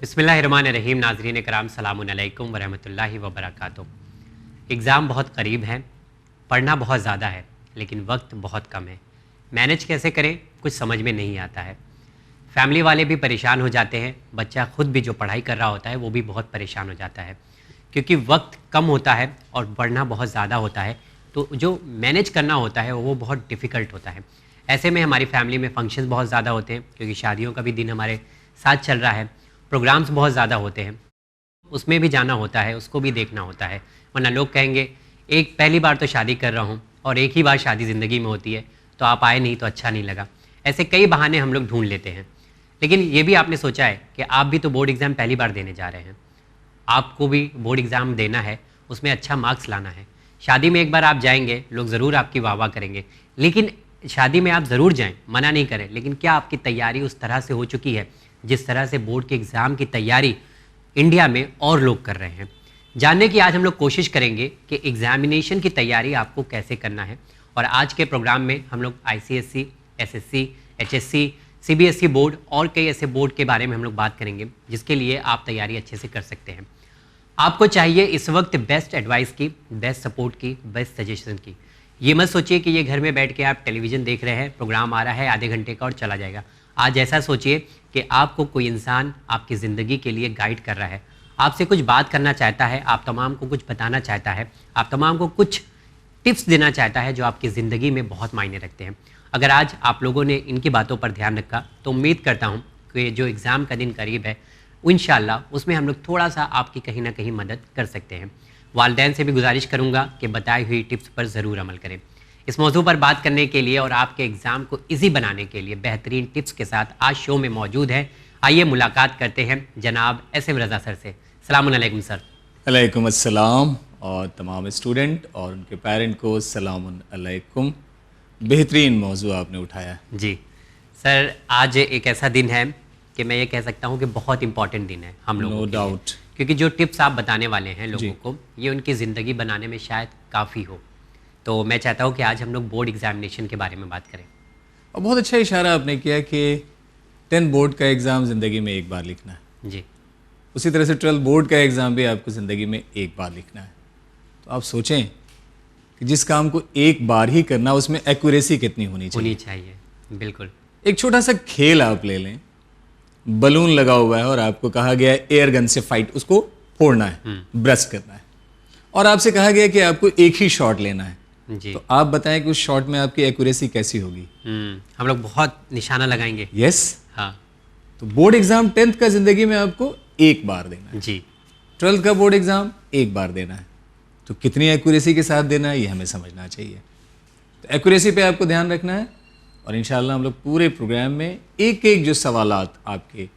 बिस्मिल्लाहिर्रहमानिर्रहीम। नाज़रीन कराम, सलामुन अलैकुम वरहमतुल्लाहि वबरकातुहू। एग्ज़ाम बहुत करीब हैं, पढ़ना बहुत ज़्यादा है लेकिन वक्त बहुत कम है। मैनेज कैसे करें कुछ समझ में नहीं आता है। फैमिली वाले भी परेशान हो जाते हैं, बच्चा खुद भी जो पढ़ाई कर रहा होता है वो भी बहुत परेशान हो जाता है क्योंकि वक्त कम होता है और पढ़ना बहुत ज़्यादा होता है, तो जो मैनेज करना होता है वो बहुत डिफ़िकल्ट होता है। ऐसे में हमारी फैमिली में फंक्शंस बहुत ज़्यादा होते हैं क्योंकि शादियों का भी दिन हमारे साथ चल रहा है, प्रोग्राम्स बहुत ज़्यादा होते हैं, उसमें भी जाना होता है, उसको भी देखना होता है। वरना लोग कहेंगे एक पहली बार तो शादी कर रहा हूँ और एक ही बार शादी ज़िंदगी में होती है, तो आप आए नहीं तो अच्छा नहीं लगा। ऐसे कई बहाने हम लोग ढूंढ लेते हैं। लेकिन ये भी आपने सोचा है कि आप भी तो बोर्ड एग्ज़ाम पहली बार देने जा रहे हैं, आपको भी बोर्ड एग्ज़ाम देना है, उसमें अच्छा मार्क्स लाना है। शादी में एक बार आप जाएंगे, लोग ज़रूर आपकी वाह वाह करेंगे, लेकिन शादी में आप ज़रूर जाएं, मना नहीं करें, लेकिन क्या आपकी तैयारी उस तरह से हो चुकी है जिस तरह से बोर्ड के एग्ज़ाम की तैयारी इंडिया में और लोग कर रहे हैं? जानने की आज हम लोग कोशिश करेंगे कि एग्जामिनेशन की तैयारी आपको कैसे करना है। और आज के प्रोग्राम में हम लोग ICSE, SSC, HSC, CBSE board और कई ऐसे बोर्ड के बारे में हम लोग बात करेंगे जिसके लिए आप तैयारी अच्छे से कर सकते हैं। आपको चाहिए इस वक्त बेस्ट एडवाइस की, बेस्ट सपोर्ट की, बेस्ट सजेशन की। ये मत सोचिए कि ये घर में बैठ के आप टेलीविज़न देख रहे हैं, प्रोग्राम आ रहा है आधे घंटे का और चला जाएगा। आज ऐसा सोचिए कि आपको कोई इंसान आपकी ज़िंदगी के लिए गाइड कर रहा है, आपसे कुछ बात करना चाहता है, आप तमाम को कुछ बताना चाहता है, आप तमाम को कुछ टिप्स देना चाहता है जो आपकी ज़िंदगी में बहुत मायने रखते हैं। अगर आज आप लोगों ने इनकी बातों पर ध्यान रखा तो उम्मीद करता हूँ कि जो एग्ज़ाम का दिन करीब है इंशाल्लाह उसमें हम लोग थोड़ा सा आपकी कहीं ना कहीं मदद कर सकते हैं। वालिदैन से भी गुजारिश करूँगा कि बताई हुई टिप्स पर ज़रूर अमल करें। इस मौजू पर बात करने के लिए और आपके एग्ज़ाम को ईजी बनाने के लिए बेहतरीन टिप्स के साथ आज शो में मौजूद है। आइए मुलाकात करते हैं जनाब SM रज़ा सर से। सलामुन अलैकुम सर। अलैकुम अस्सलाम और तमाम स्टूडेंट और उनके पेरेंट को सलामुन अलैकुम। बेहतरीन मौजू आपने उठाया है जी सर। आज एक ऐसा दिन है कि मैं ये कह सकता हूँ कि बहुत इंपॉर्टेंट दिन है हम लोगों नो के डाउट, लिए, क्योंकि जो टिप्स आप बताने वाले हैं लोगों को ये उनकी ज़िंदगी बनाने में शायद काफ़ी हो। तो मैं चाहता हूँ कि आज हम लोग बोर्ड एग्जामिनेशन के बारे में बात करें। और बहुत अच्छा इशारा आपने किया कि 10 बोर्ड का एग्ज़ाम ज़िंदगी में एक बार लिखना है। जी, उसी तरह से 12 बोर्ड का एग्ज़ाम भी आपको ज़िंदगी में एक बार लिखना है। तो आप सोचें कि जिस काम को एक बार ही करना उसमें एक्यूरेसी कितनी होनी चाहिए। बिल्कुल। एक छोटा सा खेल आप ले लें, बलून लगा हुआ है और आपको कहा गया है एयर गन से फाइट, उसको फोड़ना है, ब्रस्ट करना है, और आपसे कहा गया कि आपको एक ही शॉट लेना है। जी, तो आप बताएं कि उस शॉट में आपकी एक्यूरेसी कैसी होगी? हम लोग बहुत निशाना लगाएंगे। यस। हाँ तो बोर्ड एग्जाम 10th का जिंदगी में आपको एक बार देना है, जी, 12th का बोर्ड एग्जाम एक बार देना है। तो कितनी एक्यूरेसी के साथ देना है ये हमें समझना चाहिए। तो एक्यूरेसी पे आपको ध्यान रखना है और इंशाल्लाह हम लोग पूरे प्रोग्राम में एक एक जो सवालात आपके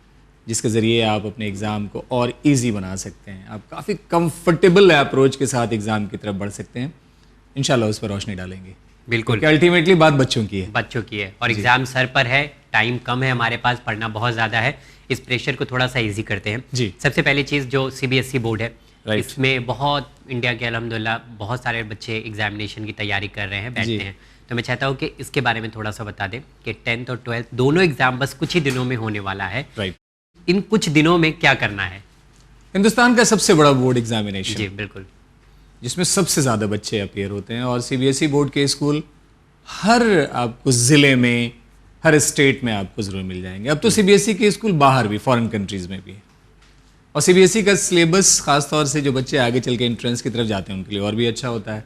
जिसके ज़रिए आप अपने एग्ज़ाम को और इजी बना सकते हैं, आप काफ़ी कंफर्टेबल अप्रोच के साथ एग्ज़ाम की तरफ बढ़ सकते हैं, इंशाल्लाह उस पर रोशनी डालेंगे। बिल्कुल। क्योंकि अल्टीमेटली बात बच्चों की है। बच्चों की है और एग्ज़ाम सर पर है, टाइम कम है हमारे पास, पढ़ना बहुत ज़्यादा है। इस प्रेशर को थोड़ा सा इजी करते हैं। जी। सबसे पहली चीज़ जो CBSE बोर्ड है, राइट। इसमें बहुत इंडिया के अल्हम्दुलिल्लाह बहुत सारे बच्चे एग्जामिनेशन की तैयारी कर रहे हैं, बैठते हैं। तो मैं चाहता हूँ कि इसके बारे में थोड़ा सा बता दें कि 10th और 12th दोनों एग्जाम बस कुछ ही दिनों में होने वाला है। राइट। इन कुछ दिनों में क्या करना है? हिंदुस्तान का सबसे बड़ा बोर्ड एग्जामिनेशन जी बिल्कुल। जिसमें सबसे ज़्यादा बच्चे अपीयर होते हैं और CBSE बोर्ड के स्कूल हर आपको ज़िले में, हर स्टेट में आपको ज़रूर मिल जाएंगे। अब तो CBSE के स्कूल बाहर भी, फॉरेन कंट्रीज़ में भी है। और CBSE का सिलेबस ख़ासतौर से जो बच्चे आगे चल के एंट्रेंस की तरफ जाते हैं उनके लिए और भी अच्छा होता है।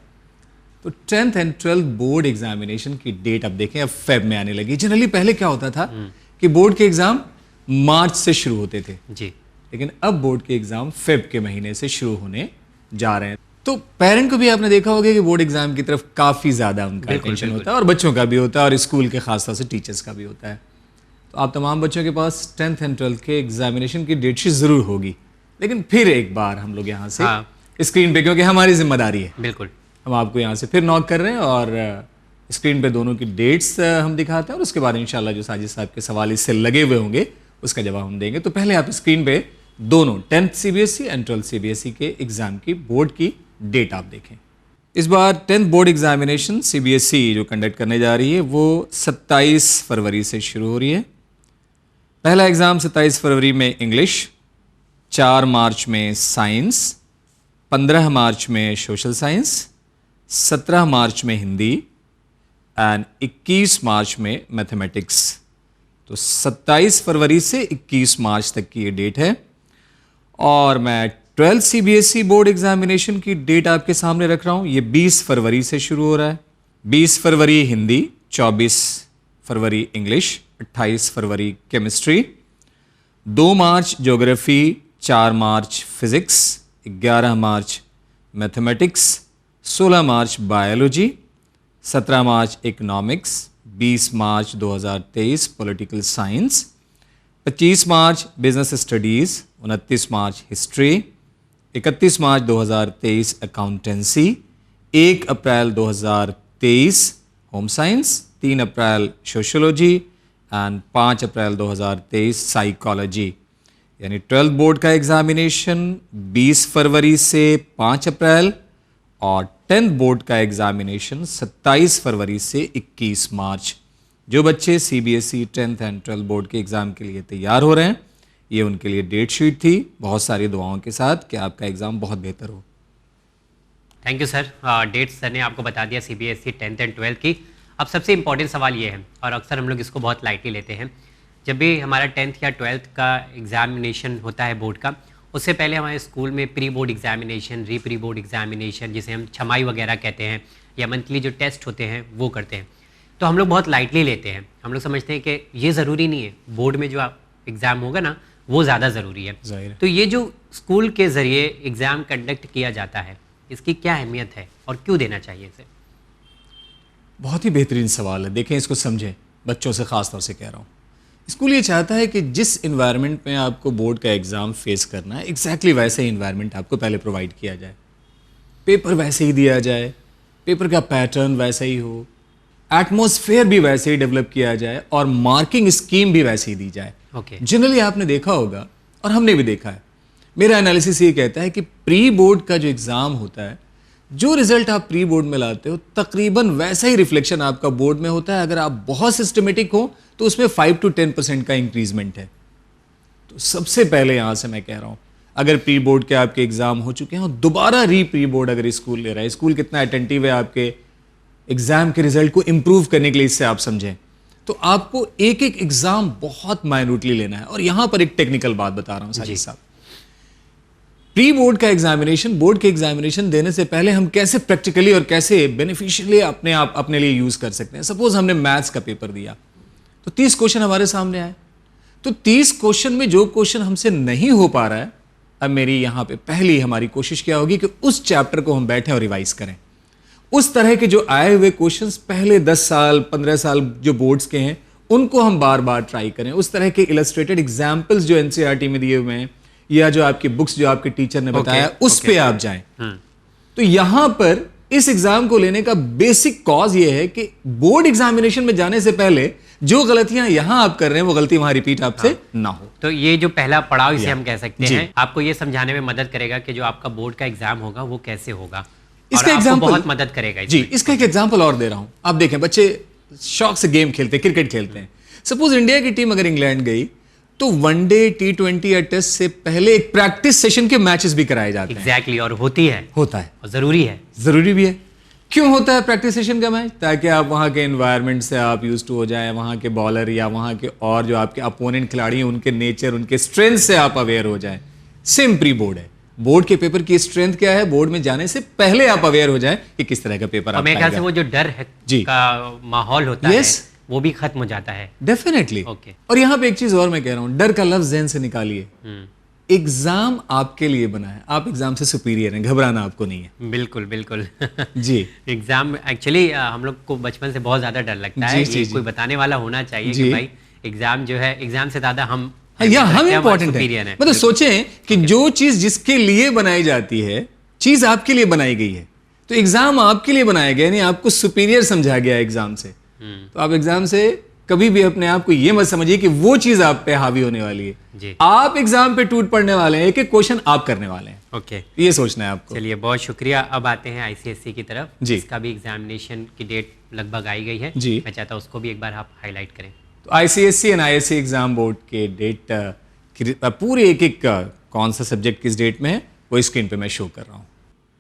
तो 10th and 12th board examination की डेट अब देखें, अब फेब में आने लगी। जनरली पहले क्या होता था कि बोर्ड के एग्ज़ाम मार्च से शुरू होते थे, जी, लेकिन अब बोर्ड के एग्ज़ाम फेब के महीने से शुरू होने जा रहे हैं। तो पेरेंट को भी आपने देखा होगा कि बोर्ड एग्जाम की तरफ काफ़ी ज़्यादा उनका अटेंशन होता है और बच्चों का भी होता है और स्कूल के खासतौर से टीचर्स का भी होता है। तो आप तमाम बच्चों के पास 10th एंड 12th के एग्जामिनेशन की डेट शीट ज़रूर होगी, लेकिन फिर एक बार हम लोग यहाँ से स्क्रीन पे, क्योंकि हमारी जिम्मेदारी है, बिल्कुल हम आपको यहाँ से फिर नॉक कर रहे हैं और स्क्रीन पे दोनों की डेट्स हम दिखाते हैं और उसके बाद इंशाल्लाह जो साजिद साहब के सवाल इससे लगे हुए होंगे उसका जवाब हम देंगे। तो पहले आप स्क्रीन पे दोनों 10th CBSE and 12th CBSE के एग्जाम की बोर्ड की डेट आप देखें। इस बार 10th बोर्ड एग्जामिनेशन CBSE जो कंडक्ट करने जा रही है वो 27 फरवरी से शुरू हो रही है। पहला एग्जाम 27 फरवरी में इंग्लिश, 4 मार्च में साइंस, 15 मार्च में सोशल साइंस, 17 मार्च में हिंदी एंड 21 मार्च में मैथमेटिक्स। तो 27 फरवरी से 21 मार्च तक की ये डेट है। और मैं 12th सीबीएसई बोर्ड एग्जामिनेशन की डेट आपके सामने रख रहा हूँ। ये 20 फरवरी से शुरू हो रहा है। 20 फरवरी हिंदी, 24 फरवरी इंग्लिश, 28 फरवरी केमिस्ट्री, 2 मार्च ज्योग्राफी, 4 मार्च फिजिक्स, 11 मार्च मैथमेटिक्स, 16 मार्च बायोलॉजी, 17 मार्च इकोनॉमिक्स, 20 मार्च 2023 पॉलिटिकल साइंस, 25 मार्च बिजनेस स्टडीज़, 29 मार्च हिस्ट्री, 31 मार्च 2023 अकाउंटेंसी, 1 अप्रैल 2023 होम साइंस, 3 अप्रैल सोशियोलॉजी एंड 5 अप्रैल 2023 साइकोलॉजी। यानी 12th बोर्ड का एग्जामिनेशन 20 फरवरी से 5 अप्रैल और 10th बोर्ड का एग्जामिनेशन 27 फरवरी से 21 मार्च। जो बच्चे CBSE 10th and 12th board के एग्ज़ाम के लिए तैयार हो रहे हैं, ये उनके लिए डेट शीट थी, बहुत सारी दुआओं के साथ कि आपका एग्ज़ाम बहुत बेहतर हो। Thank you sir. Dates sir ने आपको बता दिया सीबीएसई 10th एंड 12th की। अब सबसे इम्पॉर्टेंट सवाल ये है, और अक्सर हम लोग इसको बहुत लाइटली लेते हैं, जब भी हमारा 10th या 12th का एग्जामिनेशन होता है बोर्ड का, उससे पहले हमारे स्कूल में प्री बोर्ड एग्जामिनेशन, री प्री बोर्ड एग्जामिनेशन, जिसे हम छमाई वगैरह कहते हैं, या मंथली जो टेस्ट होते हैं वो करते हैं। तो हम लोग बहुत लाइटली लेते हैं। हम लोग समझते हैं कि ये ज़रूरी नहीं है, बोर्ड में जो एग्ज़ाम होगा ना वो ज़्यादा ज़रूरी है। तो ये जो स्कूल के ज़रिए एग्ज़ाम कंडक्ट किया जाता है, इसकी क्या अहमियत है और क्यों देना चाहिए इसे? बहुत ही बेहतरीन सवाल है। देखें, इसको समझें, बच्चों से ख़ास तौर से कह रहा हूँ। स्कूल ये चाहता है कि जिस इन्वायरमेंट में आपको बोर्ड का एग्ज़ाम फेस करना है, एग्जैक्टली वैसे ही इन्वायरमेंट आपको पहले प्रोवाइड किया जाए, पेपर वैसे ही दिया जाए, पेपर का पैटर्न वैसा ही हो, एटमॉस्फेयर भी वैसे ही डेवलप किया जाए और मार्किंग स्कीम भी वैसे ही दी जाए। जनरली आपने देखा होगा और हमने भी देखा है, मेरा एनालिसिस ये कहता है कि प्री बोर्ड का जो एग्ज़ाम होता है, जो रिजल्ट आप प्री बोर्ड में लाते हो तकरीबन वैसा ही रिफ्लेक्शन आपका बोर्ड में होता है। अगर आप बहुत सिस्टमेटिक हो तो उसमें 5 to 10% का इंक्रीजमेंट है। तो सबसे पहले यहां से मैं कह रहा हूं, अगर प्री बोर्ड के आपके एग्जाम हो चुके हैं और दोबारा री प्री बोर्ड अगर स्कूल ले रहा है, स्कूल कितना अटेंटिव है आपके एग्जाम के रिजल्ट को इंप्रूव करने के लिए, इससे आप समझें, तो आपको एक एक एग्जाम बहुत माइन्यूटली लेना है। और यहां पर एक टेक्निकल बात बता रहा हूं साजिद साहब, प्री बोर्ड का एग्जामिनेशन, बोर्ड के एग्जामिनेशन देने से पहले हम कैसे प्रैक्टिकली और कैसे बेनिफिशियली अपने लिए यूज कर सकते हैं। सपोज हमने मैथ्स का पेपर दिया तो 30 क्वेश्चन हमारे सामने आए, तो 30 क्वेश्चन में जो क्वेश्चन हमसे नहीं हो पा रहा है, अब मेरी यहां पे पहली हमारी कोशिश क्या होगी कि उस चैप्टर को हम बैठें और रिवाइज करें। उस तरह के जो आए हुए क्वेश्चंस पहले 10 साल 15 साल जो बोर्ड्स के हैं, उनको हम बार बार ट्राई करें। उस तरह के इलस्ट्रेटेड एग्जाम्पल्स जो एनसीईआरटी में दिए हुए हैं, या जो आपकी बुक्स जो आपके टीचर ने बताया, उस पे आप जाएं। तो यहां पर इस एग्जाम को लेने का बेसिक कॉज ये है कि बोर्ड एग्जामिनेशन में जाने से पहले जो गलतियां यहां आप कर रहे हैं, वो गलती वहां रिपीट आपसे ना हो। तो ये जो पहला पड़ाव, इसे हम कह सकते हैं, आपको ये समझाने में मदद करेगा कि जो आपका बोर्ड का एग्जाम होगा वो कैसे होगा। इसका एग्जाम्पल बहुत मदद करेगा जी। इसका एक एग्जाम्पल और दे रहा हूं। आप देखें, बच्चे शौक से गेम खेलते हैं, क्रिकेट खेलते हैं। सपोज इंडिया की टीम अगर इंग्लैंड गई तो वनडे, T20 या टेस्ट से पहले एक प्रैक्टिस सेशन के मैचेस भी कराए जाते हैं। एग्जैक्टली, और होता है और जरूरी है। जरूरी भी है। क्यों होता है प्रैक्टिस सेशन का मैच? ताकि आप वहाँ के एनवायरनमेंट से आप यूज टू हो जाएं, वहाँ के बॉलर या वहाँ के और जो आपके अपोनेंट खिलाड़ी हैं, उनके नेचर, उनके स्ट्रेंथ से आप अवेयर हो जाएं। सेम प्री बोर्ड है। बोर्ड के पेपर की स्ट्रेंथ क्या है, बोर्ड में जाने से पहले आप अवेयर हो जाएं कि किस तरह का पेपर आपका मेरे ख्याल से वो जो डर है का माहौल होता है, वो भी खत्म हो जाता है। डेफिनेटली। और यहाँ पे एक चीज और मैं कह रहा हूँ, डर का लफ्ज ज़हन से निकालिए। एग्जाम आपके लिए बना है, आप एग्जाम से सुपीरियर हैं, घबराना आपको नहीं है। बिल्कुल बिल्कुल जी। एग्जाम एक्चुअली हम लोग को बचपन से बहुत ज्यादा डर लगता है। ये कोई बताने वाला होना चाहिए कि भाई एग्जाम जो है, एग्जाम से ज्यादा हम इंपॉर्टेंट है। मतलब सोचें कि जो चीज जिसके लिए बनाई जाती है, चीज आपके लिए बनाई गई है, तो एग्जाम आपके लिए बनाया गया, यानी आपको सुपीरियर समझा गया एग्जाम से। तो आप एग्जाम से कभी भी अपने आप को ये मत समझिए कि वो चीज आप पे हावी होने वाली है। आप एग्जाम पे टूट पड़ने वाले हैं, एक एक क्वेश्चन आप करने वाले हैं। ये सोचना है आपको। चलिए, बहुत शुक्रिया। अब आते हैं आईसीएसई की तरफ, जिसका भी एग्जामिनेशन की डेट लगभग आई गई है। मैं चाहता हूँ उसको भी एक बार आप हाईलाइट करें। तो ICSE and ISC exam board के डेट पूरे एक एक कौन सा सब्जेक्ट किस डेट में है वो स्क्रीन पे मैं शो कर रहा हूँ।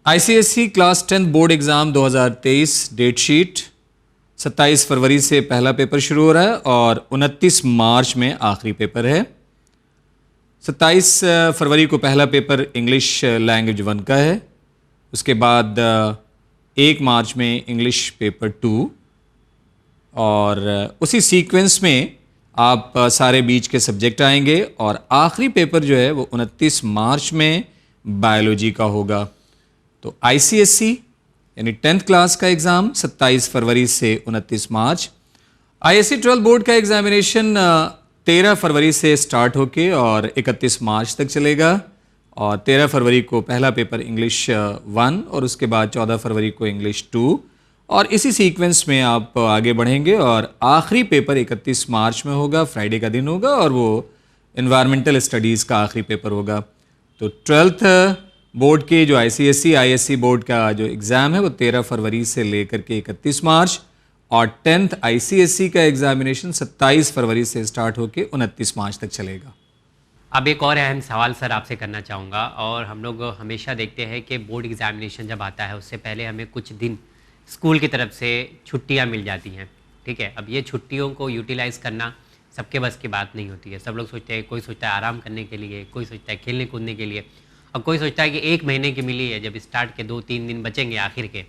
ICSE class 10 board exam 2023 date sheet 27 फरवरी से पहला पेपर शुरू हो रहा है और 29 मार्च में आखिरी पेपर है। 27 फरवरी को पहला पेपर इंग्लिश लैंग्वेज 1 का है, उसके बाद 1 मार्च में इंग्लिश पेपर 2 और उसी सीक्वेंस में आप सारे बीच के सब्जेक्ट आएंगे और आखिरी पेपर जो है वो 29 मार्च में बायोलॉजी का होगा। तो ICSE यानी 10th क्लास का एग्ज़ाम 27 फरवरी से 29 मार्च। ISC 12 बोर्ड का एग्जामिनेशन 13 फरवरी से स्टार्ट होके और 31 मार्च तक चलेगा और 13 फरवरी को पहला पेपर इंग्लिश 1 और उसके बाद 14 फरवरी को इंग्लिश 2 और इसी सीक्वेंस में आप आगे बढ़ेंगे और आखिरी पेपर 31 मार्च में होगा, फ्राइडे का दिन होगा और वो एनवायरमेंटल स्टडीज़ का आखिरी पेपर होगा। तो 12th बोर्ड के जो ICSE ISC बोर्ड का जो एग्ज़ाम है वो 13 फरवरी से लेकर के 31 मार्च और 10th ICSE का एग्जामिनेशन 27 फरवरी से स्टार्ट होकर 29 मार्च तक चलेगा। अब एक और अहम सवाल सर आपसे करना चाहूँगा, और हम लोग हमेशा देखते हैं कि बोर्ड एग्जामिनेशन जब आता है उससे पहले हमें कुछ दिन स्कूल की तरफ से छुट्टियाँ मिल जाती हैं, ठीक है। अब ये छुट्टियों को यूटिलाइज़ करना सबके बस की बात नहीं होती है। सब लोग सोचते हैं, कोई सोचता है आराम करने के लिए, कोई सोचता है खेलने कूदने के लिए, और कोई सोचता है कि 1 महीने की मिली है, जब स्टार्ट के 2-3 दिन बचेंगे आखिर के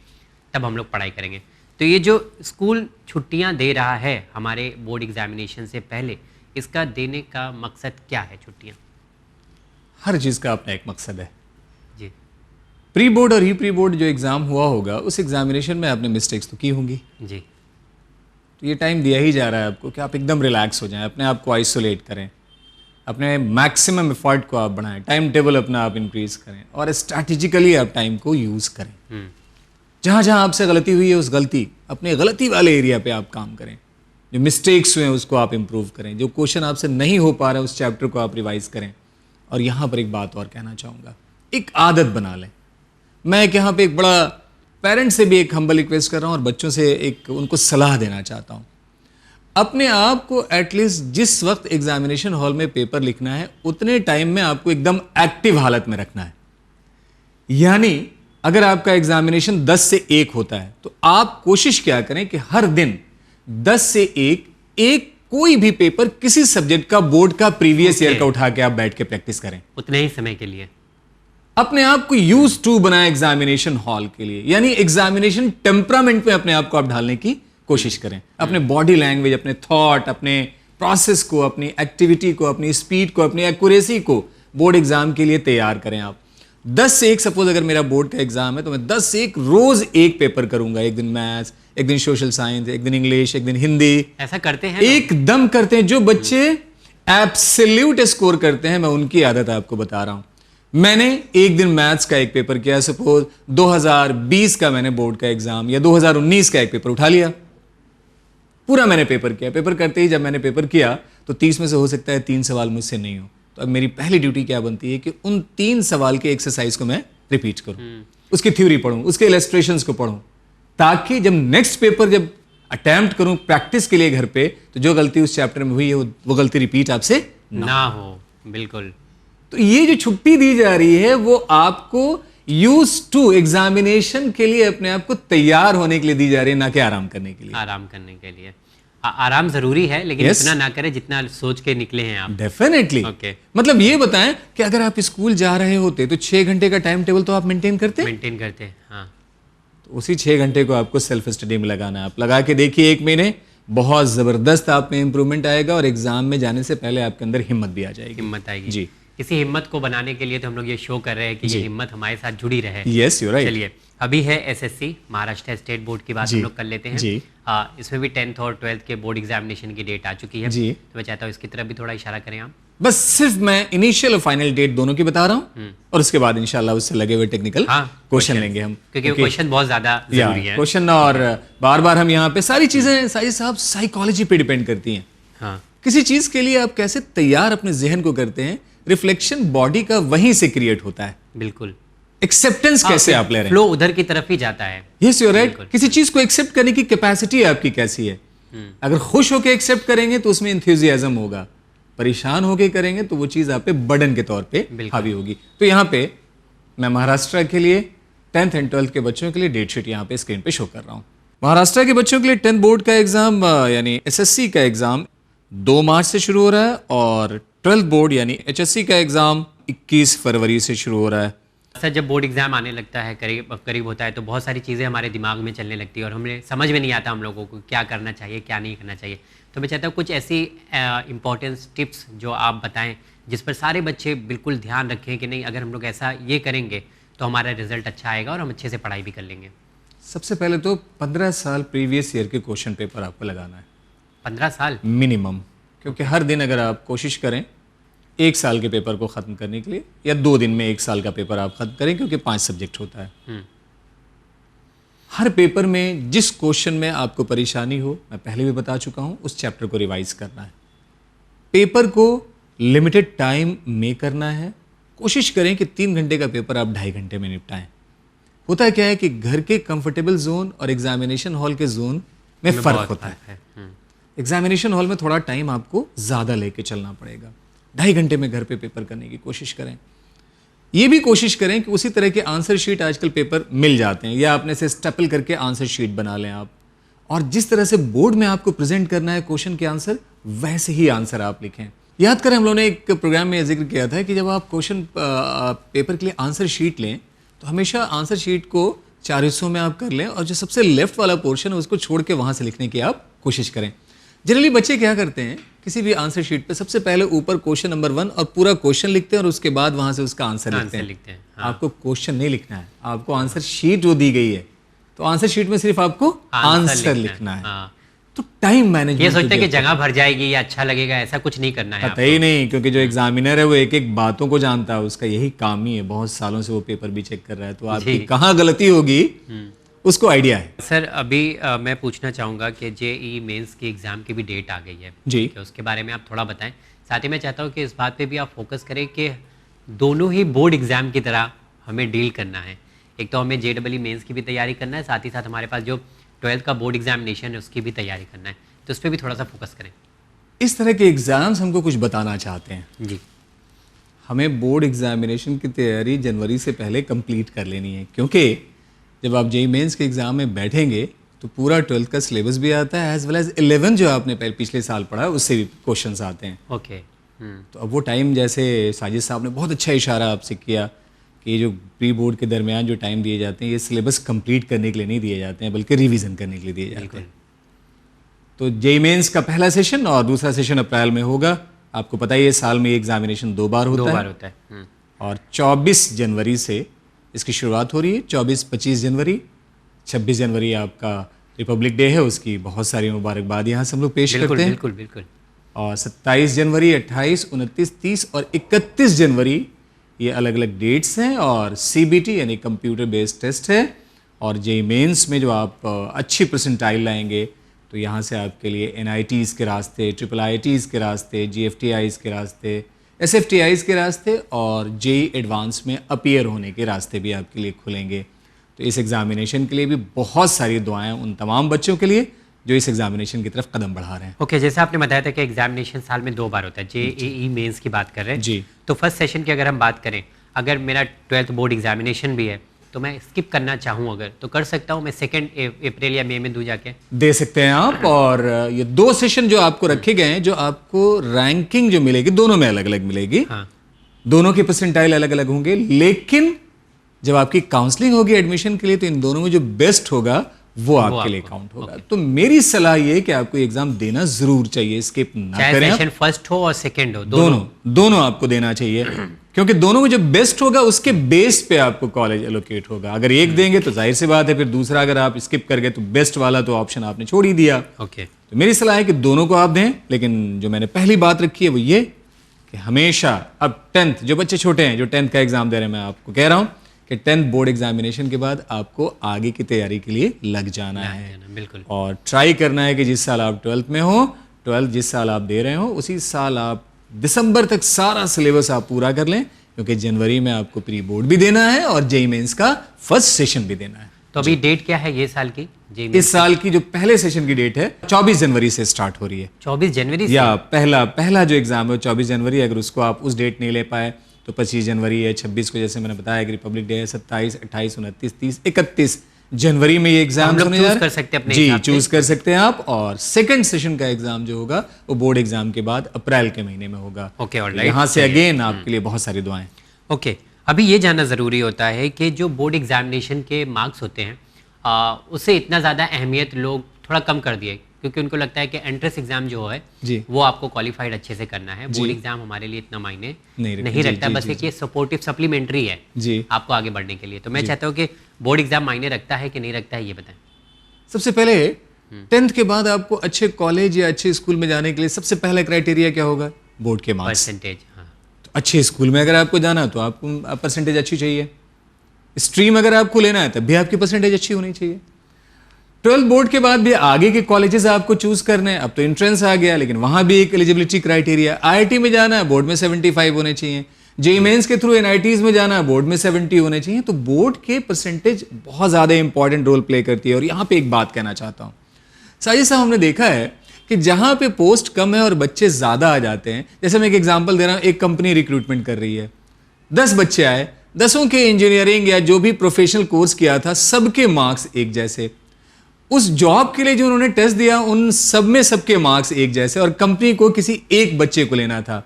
तब हम लोग पढ़ाई करेंगे। तो ये जो स्कूल छुट्टियां दे रहा है हमारे बोर्ड एग्जामिनेशन से पहले, इसका देने का मकसद क्या है छुट्टियां? हर चीज़ का अपना एक मकसद है जी। प्री बोर्ड और प्री बोर्ड जो एग्ज़ाम हुआ होगा उस एग्जामिनेशन में आपने मिस्टेक्स तो की होंगी जी। तो ये टाइम दिया ही जा रहा है आपको कि आप एकदम रिलैक्स हो जाएं, अपने आप को आइसोलेट करें, अपने मैक्सिमम एफर्ट को आप बढ़ाएं, टाइम टेबल अपना आप इंक्रीज करें और स्ट्रैटेजिकली आप टाइम को यूज़ करें। जहाँ जहाँ आपसे गलती हुई है उस अपने गलती वाले एरिया पे आप काम करें, जो मिस्टेक्स हुए हैं उसको आप इम्प्रूव करें, जो क्वेश्चन आपसे नहीं हो पा रहा है उस चैप्टर को आप रिवाइज करें। और यहाँ पर एक बात और कहना चाहूँगा, एक आदत बना लें। मैं यहाँ पे एक बड़ा पेरेंट्स से भी एक हम्बल रिक्वेस्ट कर रहा हूँ और बच्चों से एक उनको सलाह देना चाहता हूँ। अपने आप को एटलीस्ट जिस वक्त एग्जामिनेशन हॉल में पेपर लिखना है उतने टाइम में आपको एकदम एक्टिव हालत में रखना है। यानी अगर आपका एग्जामिनेशन 10 से 1 होता है तो आप कोशिश क्या करें कि हर दिन 10 से 1 कोई भी पेपर किसी सब्जेक्ट का बोर्ड का प्रीवियस ईयर का उठा के आप बैठ के प्रैक्टिस करें उतने ही समय के लिए। अपने आप को यूज टू बनाए एग्जामिनेशन हॉल के लिए, यानी एग्जामिनेशन टेम्परामेंट में अपने आप को आप ढालने की कोशिश करें। अपने बॉडी लैंग्वेज, अपने थॉट, अपने प्रोसेस को, अपनी एक्टिविटी को, अपनी स्पीड को, अपनी एक्यूरेसी को बोर्ड एग्जाम के लिए तैयार करें। आप 10 से 1 सपोज अगर मेरा बोर्ड का एग्जाम है तो मैं 10 से 1 रोज एक पेपर करूंगा। एक दिन मैथ्स, एक दिन सोशल साइंस, एक दिन इंग्लिश, एक दिन हिंदी। ऐसा करते हैं एकदम करते हैं। जो बच्चे एब्सोल्यूट स्कोर करते हैं मैं उनकी आदत आपको बता रहा हूं। मैंने एक दिन मैथ्स का एक पेपर किया, सपोज 2020 का मैंने बोर्ड का एग्जाम या 2019 का एक पेपर उठा लिया, पूरा मैंने पेपर किया। पेपर करते ही जब मैंने पेपर किया तो 30 में से हो सकता है 3 सवाल मुझसे नहीं हो, तो अब मेरी पहली ड्यूटी क्या बनती है कि उन 3 सवाल के एक्सरसाइज को मैं रिपीट करूं, उसकी थ्योरी पढूं, उसके इलस्ट्रेशंस को पढूं, ताकि जब नेक्स्ट पेपर जब अटेम्प्ट करूं प्रैक्टिस के लिए घर पे तो जो गलती उस चैप्टर में हुई है वो गलती रिपीट आपसे ना हो। बिल्कुल। तो ये जो छुट्टी दी जा रही है वो आपको यूज टू एग्जामिनेशन के लिए अपने आप को तैयार होने के लिए दी जा रही है, ना कि आराम करने के लिए। आराम करने के लिए आराम जरूरी है, लेकिन इतना ना करें जितना सोच के निकले हैं आप। डेफिनेटली। मतलब ये बताएं कि अगर आप स्कूल जा रहे होते तो 6 घंटे का टाइम टेबल तो आप मेंटेन करते। हाँ। तो उसी 6 घंटे को आपको सेल्फ स्टडी में लगाना है। आप लगा के देखिए 1 महीने, बहुत जबरदस्त आप में इंप्रूवमेंट आएगा और एग्जाम में जाने से पहले आपके अंदर हिम्मत भी आ जाएगी। हिम्मत आएगी जी। इसी हिम्मत को बनाने के लिए तो हम लोग ये शो कर रहे हैं कि ये हिम्मत हमारे साथ जुड़ी रहे। Yes, you right. चलिए, अभी है SSC महाराष्ट्र स्टेट बोर्ड की बात हम लोग कर लेते हैं। जी। इसमें भी 10th और 12th के बोर्ड एग्जामिनेशन की डेट आ चुकी है। जी। तो मैं चाहता हूँ इसकी तरफ भी थोड़ा इशारा करें आप। बस सिर्फ मैं इनिशियल और फाइनल डेट दोनों की बता रहा हूँ और उसके बाद इंशाल्लाह उससे लगे हुए टेक्निकल क्वेश्चन लेंगे हम, क्योंकि क्वेश्चन बहुत ज्यादा जरूरी है। क्वेश्चन और बार बार हम यहाँ पे सारी चीजें साजिद साहब साइकोलॉजी पे डिपेंड करती हैं। हाँ। किसी चीज के लिए आप कैसे तैयार अपने जहन को करते हैं, रिफ्लेक्शन बॉडी का वहीं से क्रिएट होता है। बिल्कुल। एक्सेप्टेंस कैसे आप ले रहे हैं, फ्लो उधर की तरफ ही जाता है। Yes, you right. किसी चीज को एक्सेप्ट करने की कैपेसिटी आपकी कैसी है। अगर खुश होकर एक्सेप्ट करेंगे तो उसमें एंथुसियाज्म होगा, परेशान होके करेंगे तो वो चीज़ आप पे बर्डन के तौर पे हावी होगी। तो यहाँ पे मैं महाराष्ट्र के लिए 10th एंड 12th के बच्चों के लिए डेट शीट यहाँ पे स्क्रीन पे शो कर रहा हूँ। महाराष्ट्र के बच्चों के लिए 10th बोर्ड का एग्जाम यानी एसएससी का एग्जाम 2 मार्च से शुरू हो रहा है और 12th बोर्ड यानी एचएससी का एग्जाम 21 फरवरी से शुरू हो रहा है। सर जब बोर्ड एग्जाम आने लगता है, करीब होता है, तो बहुत सारी चीज़ें हमारे दिमाग में चलने लगती है और हमें समझ में नहीं आता हम लोगों को क्या करना चाहिए क्या नहीं करना चाहिए। तो मैं चाहता हूँ कुछ ऐसी इंपॉर्टेंट टिप्स जो आप बताएं जिस पर सारे बच्चे बिल्कुल ध्यान रखें कि नहीं अगर हम लोग ऐसा ये करेंगे तो हमारा रिजल्ट अच्छा आएगा और हम अच्छे से पढ़ाई भी कर लेंगे। सबसे पहले तो 15 साल प्रीवियस ईयर के क्वेश्चन पेपर आपको लगाना है। 15 साल मिनिमम, क्योंकि हर दिन अगर आप कोशिश करें 1 साल के पेपर को ख़त्म करने के लिए या 2 दिन में 1 साल का पेपर आप ख़त्म करें, क्योंकि 5 सब्जेक्ट होता है। हर पेपर में जिस क्वेश्चन में आपको परेशानी हो, मैं पहले भी बता चुका हूं, उस चैप्टर को रिवाइज करना है। पेपर को लिमिटेड टाइम में करना है। कोशिश करें कि 3 घंटे का पेपर आप 2.5 घंटे में निपटाएं। होता क्या है कि घर के कंफर्टेबल जोन और एग्जामिनेशन हॉल के जोन में फ़र्क होता है। एग्जामिनेशन हॉल में थोड़ा टाइम आपको ज़्यादा लेके चलना पड़ेगा। 2.5 घंटे में घर पे पेपर करने की कोशिश करें। ये भी कोशिश करें कि उसी तरह के आंसर शीट आजकल पेपर मिल जाते हैं या अपने से स्टेपल करके आंसर शीट बना लें आप, और जिस तरह से बोर्ड में आपको प्रेजेंट करना है क्वेश्चन के आंसर, वैसे ही आंसर आप लिखें। याद करें हम लोगों ने एक प्रोग्राम में जिक्र किया था कि जब आप क्वेश्चन पेपर के लिए आंसर शीट लें तो हमेशा आंसर शीट को 4 हिस्सों में आप कर लें और जो सबसे लेफ्ट वाला पोर्शन है उसको छोड़ के वहाँ से लिखने की आप कोशिश करें। जनरली बच्चे क्या करते हैं, किसी भी आंसर शीट पे सबसे पहले ऊपर क्वेश्चन नंबर 1 और पूरा क्वेश्चन लिखते हैं और उसके बाद वहां से उसका आंसर लिखते हैं। हाँ। आपको क्वेश्चन नहीं लिखना है, आपको आंसर शीट जो दी गई है तो आंसर शीट में सिर्फ आपको आंसर लिखना है। हाँ। तो टाइम मैनेजमेंट, ये सोचते हैं कि जगह भर जाएगी या अच्छा लगेगा, ऐसा कुछ नहीं करना है। पता ही नहीं, क्योंकि जो एग्जामिनर है वो एक एक बातों को जानता है, उसका यही काम ही है, बहुत सालों से वो पेपर भी चेक कर रहा है, तो आपकी कहाँ गलती होगी उसको आइडिया है। सर अभी मैं पूछना चाहूँगा कि जेईई मेंस की एग्ज़ाम की भी डेट आ गई है जी, कि उसके बारे में आप थोड़ा बताएं। साथ ही मैं चाहता हूँ कि इस बात पे भी आप फोकस करें कि दोनों ही बोर्ड एग्ज़ाम की तरह हमें डील करना है। एक तो हमें जेईई मेंस की भी तैयारी करना है, साथ ही साथ हमारे पास जो 12th का बोर्ड एग्जामिनेशन है उसकी भी तैयारी करना है, तो उस पर भी थोड़ा सा फोकस करें। इस तरह के एग्ज़ाम्स हमको कुछ बताना चाहते हैं जी। हमें बोर्ड एग्जामिनेशन की तैयारी जनवरी से पहले कंप्लीट कर लेनी है, क्योंकि जब आप जेईई मेंस के एग्ज़ाम में बैठेंगे तो पूरा 12th का सिलेबस भी आता है, एज वेल एज 11 जो आपने पिछले साल पढ़ा है उससे भी क्वेश्चंस आते हैं। ओके। तो अब वो टाइम, जैसे साजिद साहब ने बहुत अच्छा इशारा आपसे किया कि ये जो प्री बोर्ड के दरमियान जो टाइम दिए जाते हैं ये सिलेबस कंप्लीट करने के लिए नहीं दिए जाते हैं, बल्कि रिवीजन करने के लिए दिए जाते हैं। तो जेईई मेंस का पहला सेशन और दूसरा सेशन अप्रैल में होगा। आपको पता ही है साल में एग्जामिनेशन 2 बार होता है। और 24 जनवरी से इसकी शुरुआत हो रही है। 24-25 जनवरी, 26 जनवरी आपका रिपब्लिक डे है, उसकी बहुत सारी मुबारकबाद यहाँ से हम लोग पेश करते हैं। बिल्कुल बिल्कुल। और 27 जनवरी, 28, 29, 30 और 31 जनवरी ये अलग अलग डेट्स हैं और सीबीटी यानी कंप्यूटर बेस्ड टेस्ट है। और जेईई मेंस में जो आप अच्छी परसेंटाइल लाएंगे तो यहाँ से आपके लिए NITs के रास्ते, IIITs के रास्ते, GFTIs के रास्ते, SFTIs के रास्ते और जेईई एडवांस में अपीयर होने के रास्ते भी आपके लिए खुलेंगे। तो इस एग्जामिनेशन के लिए भी बहुत सारी दुआएं उन तमाम बच्चों के लिए जो इस एग्जामिनेशन की तरफ कदम बढ़ा रहे हैं। ओके, जैसे आपने बताया था कि एग्जामिनेशन साल में 2 बार होता है, जेईई मेंस की बात कर रहे हैं जी। तो फर्स्ट सेशन की अगर हम बात करें, अगर मेरा 12th बोर्ड एग्जामिनेशन भी है तो मैं स्किप करना चाहूँ अगर, तो कर सकता हूँ मैं 2 अप्रैल या मई में दूँ जाके? दे सकते हैं आप। और ये 2 सेशन जो आपको रखे गए हैं, जो आपको रैंकिंग जो मिलेगी दोनों में अलग अलग मिलेगी। हाँ। दोनों के परसेंटाइल अलग अलग होंगे, लेकिन जब आपकी काउंसलिंग होगी एडमिशन के लिए तो इन दोनों में जो बेस्ट होगा वो आपके लिए काउंट होगा। तो मेरी सलाह ये है कि आपको एग्जाम देना जरूर चाहिए, स्किप ना करें। चाहे सेशन फर्स्ट हो और सेकंड हो, दोनों आपको देना चाहिए, क्योंकि दोनों में जो बेस्ट होगा उसके बेस पे आपको कॉलेज एलोकेट होगा। अगर एक देंगे तो जाहिर सी बात है, फिर दूसरा अगर आप स्किप कर गए तो बेस्ट वाला तो ऑप्शन आपने छोड़ ही दिया। ओके। तो मेरी सलाह है कि दोनों को आप दें, लेकिन जो मैंने पहली बात रखी है वो ये कि हमेशा अब 10th जो बच्चे छोटे हैं जो 10th का एग्जाम दे रहे हैं, मैं आपको कह रहा हूँ कि 10th बोर्ड एग्जामिनेशन के बाद आपको आगे की तैयारी के लिए लग जाना है। बिल्कुल। और ट्राई करना है कि जिस साल आप 12th में हो, 12th जिस साल आप दे रहे हो उसी साल आप दिसंबर तक सारा सिलेबस आप पूरा कर लें, क्योंकि जनवरी में आपको प्री बोर्ड भी देना है और जेईई मेंस का फर्स्ट सेशन भी देना है। तो अभी डेट क्या है ये साल की जी? इस साल की जो पहले सेशन की डेट है 24 जनवरी से स्टार्ट हो रही है। 24 जनवरी से? या पहला जो एग्जाम है वो 24 जनवरी। अगर उसको आप उस डेट नहीं ले पाए तो 25 जनवरी है, 26 को जैसे मैंने बताया कि रिपब्लिक डे है, 27, 28, 29, 30, 31 जनवरी में ये एग्जाम होने जा रहे हैं। कर सकते हैं अपने जी, चूज कर सकते हैं आप। और सेकंड सेशन का एग्जाम जो होगा वो बोर्ड एग्जाम के बाद अप्रैल के महीने में होगा। Okay, alright. यहाँ से अगेन आपके लिए बहुत सारी दुआएं। ओके, अभी ये जानना ज़रूरी होता है कि जो बोर्ड एग्जामिनेशन के मार्क्स होते हैं उसे इतना ज़्यादा अहमियत लोग थोड़ा कम कर दिए, क्योंकि उनको लगता है कि एंट्रेंस एग्जाम जो है जी, वो आपको क्वालिफाइड अच्छे से करना है। बोर्ड एग्जाम हमारे लिए इतना मायने नहीं रखता, जी, बस एक ये सपोर्टिव सप्लीमेंट्री है जी आपको आगे बढ़ने के लिए। तो मैं चाहता हूँ कि बोर्ड एग्जाम मायने रखता है कि नहीं रखता है, ये बताएं। सबसे पहले 10th के बाद आपको अच्छे कॉलेज या अच्छे स्कूल में जाने के लिए सबसे पहला क्राइटेरिया क्या होगा? बोर्ड के मार्क्स। परसेंटेज। हाँ, तो अच्छे स्कूल में अगर आपको जाना तो आपको परसेंटेज अच्छी चाहिए। स्ट्रीम अगर आपको लेना है तब भी आपकी परसेंटेज अच्छी होनी चाहिए। 12th बोर्ड के बाद भी आगे के कॉलेजेस आपको चूज करने हैं। अब तो एंट्रेंस आ गया, लेकिन वहां भी एक एलिजिबिलिटी क्राइटेरिया। आईआईटी में जाना है, बोर्ड में 75 होने चाहिए। जेईई मेंस के थ्रू एनआईटीज में जाना है, बोर्ड में 70 होने चाहिए। तो बोर्ड के परसेंटेज बहुत ज्यादा इंपॉर्टेंट रोल प्ले करती है। और यहां पे एक बात कहना चाहता हूं, साजिद साहब, हमने देखा है कि जहां पे पोस्ट कम है और बच्चे ज्यादा आ जाते हैं, जैसे मैं एक एग्जांपल दे रहा हूं, एक कंपनी रिक्रूटमेंट कर रही है, 10 बच्चे आए, 10 के इंजीनियरिंग या जो भी प्रोफेशनल कोर्स किया था सबके मार्क्स एक जैसे। उस जॉब के लिए जो उन्होंने टेस्ट दिया उन सब में सबके मार्क्स एक जैसे, और कंपनी को किसी एक बच्चे को लेना था।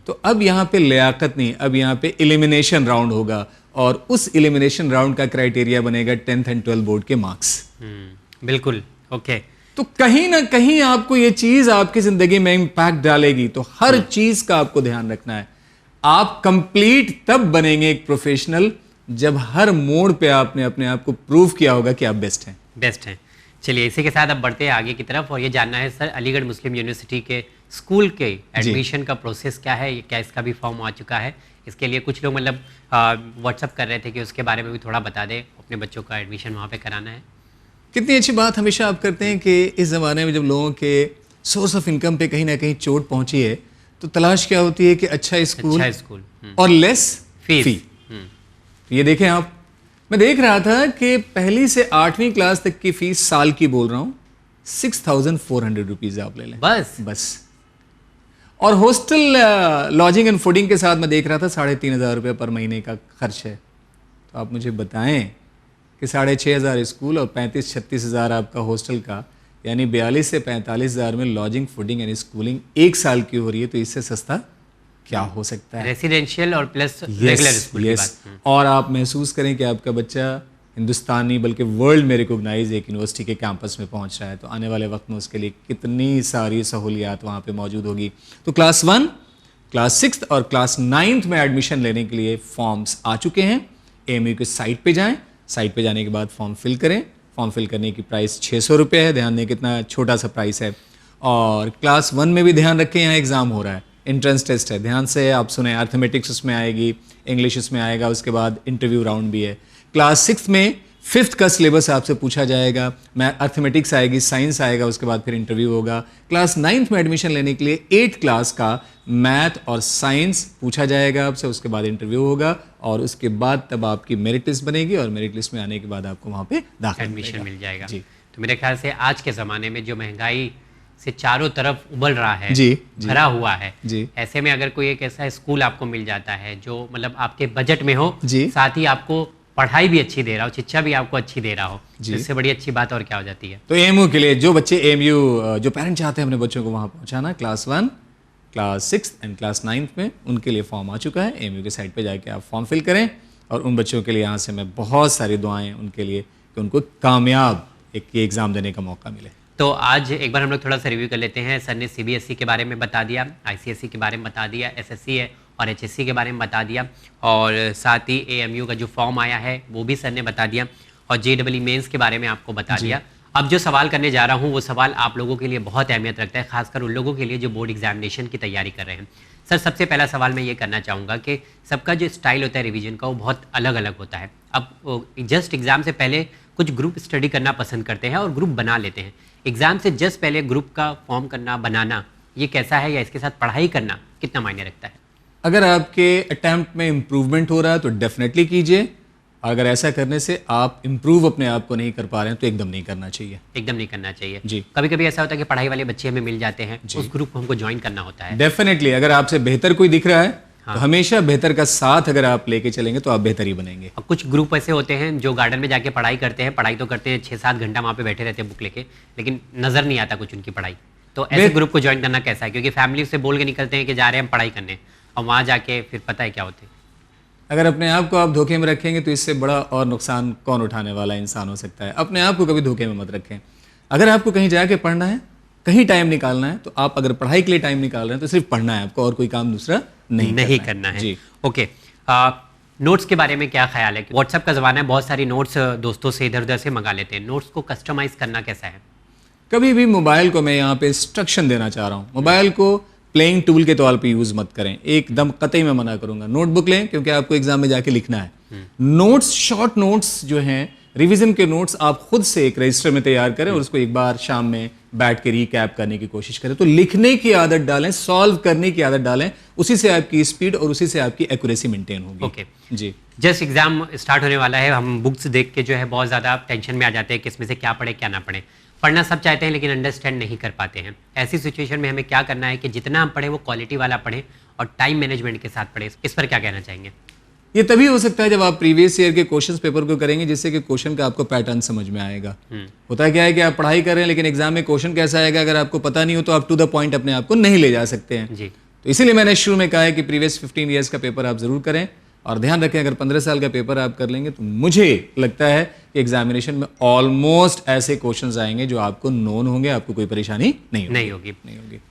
तो अब यहां पे लियाकत नहीं, अब यहां पे एलिमिनेशन राउंड होगा, और उस एलिमिनेशन राउंड का क्राइटेरिया बनेगा 10th एंड 12th बोर्ड के मार्क्स। बिल्कुल। ओके, तो कहीं ना कहीं आपको ये चीज आपकी जिंदगी में इंपैक्ट डालेगी। तो हर चीज का आपको ध्यान रखना है। आप कंप्लीट तब बनेंगे एक प्रोफेशनल जब हर मोड़ पे आपने अपने आप को प्रूव किया होगा कि आप बेस्ट हैं। बेस्ट हैं। चलिए, इसी के साथ अब बढ़ते हैं आगे की तरफ, और ये जानना है सर, अलीगढ़ मुस्लिम यूनिवर्सिटी के स्कूल के एडमिशन का प्रोसेस क्या है? क्या इसका भी फॉर्म आ चुका है? इसके लिए कुछ लोग मतलब व्हाट्सअप कर रहे थे कि उसके बारे में भी थोड़ा बता दें, अपने बच्चों का एडमिशन वहाँ पे कराना है। कितनी अच्छी बात हमेशा आप करते हैं कि इस ज़माने में जब लोगों के सोर्स ऑफ इनकम पे कहीं ना कहीं चोट पहुंची है, तो तलाश क्या होती है कि अच्छा स्कूल और लेस फी। ये देखें आप, मैं देख रहा था कि पहली से 8वीं क्लास तक की फीस साल की बोल रहा हूं 6,400 रुपीज आप ले लें बस। और हॉस्टल लॉजिंग एंड फूडिंग के साथ मैं देख रहा था 3,500 रुपये पर महीने का खर्च है। तो आप मुझे बताएं कि 6,500 स्कूल और 35-36 हज़ार आपका हॉस्टल का, यानी 42 से 45 हज़ार में लॉजिंग फूडिंग एंड स्कूलिंग एक साल की हो रही है। तो इससे सस्ता क्या हो सकता है? रेसिडेंशियल और प्लस रेगुलर स्कूल की बात। और आप महसूस करें कि आपका बच्चा हिंदुस्तानी बल्कि वर्ल्ड में रिकॉग्नाइज एक यूनिवर्सिटी के कैंपस में पहुंच रहा है, तो आने वाले वक्त में उसके लिए कितनी सारी सहूलियात वहाँ पे मौजूद होगी। तो क्लास 1, क्लास 6 और क्लास 9 में एडमिशन लेने के लिए फॉर्म्स आ चुके हैं। AMU की साइट पे जाएं, साइट पे जाने के बाद फॉर्म फिल करें। फॉर्म फिल करने की प्राइस 600 रुपये है। ध्यान दें कितना छोटा सा प्राइस है। और क्लास 1 में भी ध्यान रखें, यहाँ एग्ज़ाम हो रहा है, एंट्रेंस टेस्ट है, ध्यान से आप सुने। अर्थमेटिक्स उसमें आएगी, इंग्लिश उसमें आएगा, उसके बाद इंटरव्यू राउंड भी है। क्लास 6 में 5th का सिलेबस आपसे पूछा जाएगा, अर्थमेटिक्स आएगी, साइंस आएगा, उसके बाद फिर इंटरव्यू होगा। क्लास 9th में एडमिशन लेने के लिए 8th क्लास का मैथ और साइंस पूछा जाएगा आपसे, उसके बाद इंटरव्यू होगा, और उसके बाद तब आपकी मेरिट लिस्ट बनेगी, और मेरिट लिस्ट में आने के बाद आपको वहाँ पे दाखिला एडमिशन मिल जाएगा। जी। तो मेरे ख्याल से आज के ज़माने में जो महंगाई से चारों तरफ उबल रहा है, जी, भरा हुआ है, जी, ऐसे में अगर कोई एक ऐसा स्कूल आपको मिल जाता है जो मतलब आपके बजट में हो, जी, साथ ही आपको पढ़ाई भी अच्छी दे रहा हो, शिक्षा भी आपको अच्छी दे रहा हो, इससे बड़ी अच्छी बात और क्या हो जाती है? तो AMU के लिए जो बच्चे AMU जो पेरेंट चाहते हैं अपने बच्चों को वहाँ पहुँचाना, क्लास 1, क्लास 6 एंड क्लास 9 में, उनके लिए फॉर्म आ चुका है। AMU की साइट पे जाके आप फॉर्म फिल करें, और उन बच्चों के लिए यहाँ से मैं बहुत सारी दुआएं उनके लिए कि उनको कामयाब एक एग्ज़ाम देने का मौका मिले। तो आज एक बार हम लोग थोड़ा सा रिव्यू कर लेते हैं। सर ने CBSE के बारे में बता दिया, ICSE के बारे में बता दिया, SSC है और HSC के बारे में बता दिया, और साथ ही AMU का जो फॉर्म आया है वो भी सर ने बता दिया, और JEE मेंस के बारे में आपको बता दिया। अब जो सवाल करने जा रहा हूँ वो सवाल आप लोगों के लिए बहुत अहमियत रखता है, खासकर उन लोगों के लिए जो बोर्ड एग्जामिनेशन की तैयारी कर रहे हैं। सर, सबसे पहला सवाल मैं ये करना चाहूँगा कि सबका जो स्टाइल होता है रिवीजन का वो बहुत अलग अलग होता है। अब जस्ट एग्ज़ाम से पहले कुछ ग्रुप स्टडी करना पसंद करते हैं और ग्रुप बना लेते हैं। एग्ज़ाम से जस्ट पहले ग्रुप का फॉर्म करना, बनाना, ये कैसा है, या इसके साथ पढ़ाई करना कितना मायने रखता है? अगर आपके अटेम्प्ट में इम्प्रूवमेंट हो रहा है तो डेफिनेटली कीजिए, अगर ऐसा करने से आप इम्प्रूव अपने आप को नहीं कर पा रहे हैं तो एकदम नहीं करना चाहिए। एकदम नहीं करना चाहिए जी। कभी कभी ऐसा होता है कि पढ़ाई वाले बच्चे हमें मिल जाते हैं, उस ग्रुप को हमको ज्वाइन करना होता है। डेफिनेटली अगर आपसे बेहतर कोई दिख रहा है तो हमेशा बेहतर का साथ अगर आप लेके चलेंगे तो आप बेहतर ही बनेंगे। और कुछ ग्रुप ऐसे होते हैं जो गार्डन में जाके पढ़ाई करते हैं, पढ़ाई तो करते हैं 6-7 घंटा वहाँ पे बैठे रहते हैं बुक लेके, लेकिन नजर नहीं आता कुछ उनकी पढ़ाई। तो ऐसे ग्रुप को ज्वाइन करना कैसा है? क्योंकि फैमिली से बोल के निकलते हैं कि जा रहे हैं हम पढ़ाई करने, और वहाँ जाके फिर पता है क्या होते हैं। अगर अपने आप को आप धोखे में रखेंगे तो इससे बड़ा और नुकसान कौन उठाने वाला इंसान हो सकता है। अपने आप को कभी धोखे में मत रखें। अगर आपको कहीं जाके पढ़ना है, कहीं टाइम निकालना है, तो आप अगर पढ़ाई के लिए टाइम निकाल रहे हैं तो सिर्फ पढ़ना है आपको, और कोई काम दूसरा नहीं करना है। जी। ओके, नोट्स के बारे में क्या ख्याल है? व्हाट्सएप का ज़माना है, बहुत सारी नोट्स दोस्तों से इधर उधर से मंगा लेते हैं। नोट्स को कस्टमाइज करना कैसा है? कभी भी मोबाइल को मैं यहाँ पे इंस्ट्रक्शन देना चाह रहा हूँ, मोबाइल को प्लेइंग टूल के तौर पे यूज मत करें, एकदम कतई मैं मना करूंगा। नोटबुक लें क्योंकि आपको एग्जाम में जाके लिखना है। नोट्स, शॉर्ट नोट्स जो हैं, रिवीजन के नोट्स आप खुद से एक रजिस्टर में तैयार करें और उसको एक बार शाम में बैठ के रिकैप करने की कोशिश करें। तो लिखने की आदत डालें, सॉल्व करने की आदत डालें, उसी से आपकी स्पीड और उसी से आपकी एक्यूरेसी मेंटेन होगी। ओके जी। जस्ट एग्जाम स्टार्ट होने वाला है, हम बुक्स देख के जो है बहुत ज़्यादा टेंशन में आ जाते हैं कि इसमें से क्या पढ़े क्या ना पढ़े। पढ़ना सब चाहते हैं लेकिन अंडरस्टैंड नहीं कर पाते हैं। ऐसी सिचुएशन में हमें क्या करना है कि जितना हम पढ़ें वो क्वालिटी वाला पढ़ें और टाइम मैनेजमेंट के साथ पढ़ें। इस पर क्या कहना चाहेंगे? ये तभी हो सकता है जब आप प्रीवियस ईयर के क्वेश्चन पेपर को करेंगे, जिससे कि क्वेश्चन का आपको पैटर्न समझ में आएगा। होता क्या है कि आप पढ़ाई कर रहे हैं लेकिन एग्जाम में क्वेश्चन कैसा आएगा अगर आपको पता नहीं हो तो आप टू द पॉइंट अपने आप को नहीं ले जा सकते हैं। जी। तो इसीलिए मैंने शुरू में कहा है कि प्रीवियस 15 ईयर्स का पेपर आप जरूर करें, और ध्यान रखें अगर 15 साल का पेपर आप कर लेंगे तो मुझे लगता है कि एग्जामिनेशन में ऑलमोस्ट ऐसे क्वेश्चंस आएंगे जो आपको नोन होंगे, आपको कोई परेशानी नहीं होगी।